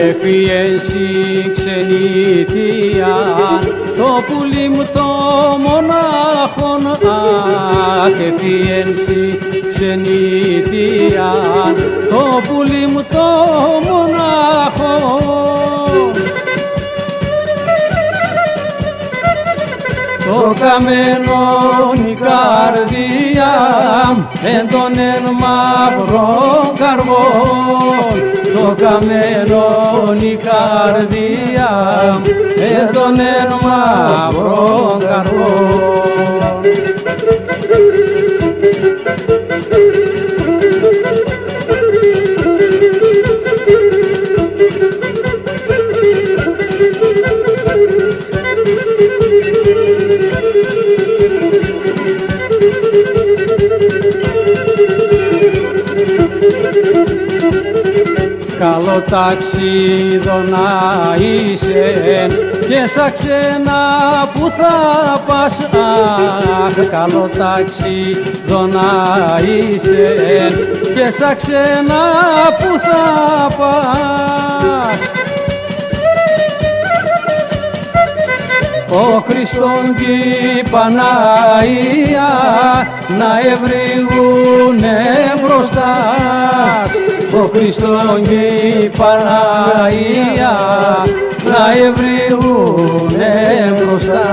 Έφυγες ξενιτιάν το πουλί μου το μονάχον, έφυγες ξενιτιάν το πουλί μου το μονάχον. Το καμένον η καρδιά εν τον εν μαύρο καρβόν, το καμένον η καρδιά εν τον εν μαύρο καρβόν. Καλό ταξίδο να είσαι και σαν ξένα που θα πας, καλό ταξίδο να είσαι και σαν ξένα που θα πας. Ο Χριστόν και η Παναγία να ευρυγούνε μπροστά, ο Χριστόν και η Παναγία να ευρυγούνε μπροστά.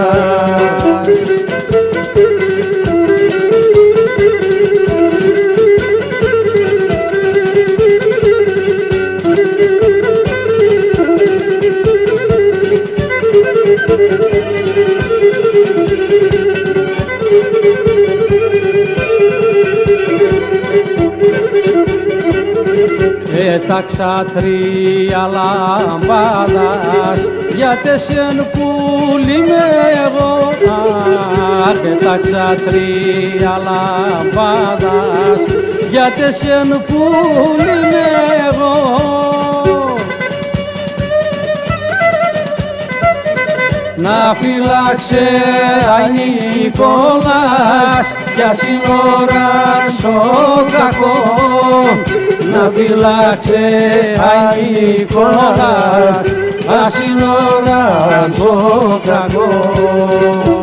Τα ξατρία λαμπάδας για τεσεν πουλί με εγώ, τα ξατρία λαμπάδας για τεσεν πουλί με εγώ. Να φυλάξε Νικόλας για σύνορας ο κακός, να φυλάξε Νικόλας για σύνορας ο κακός.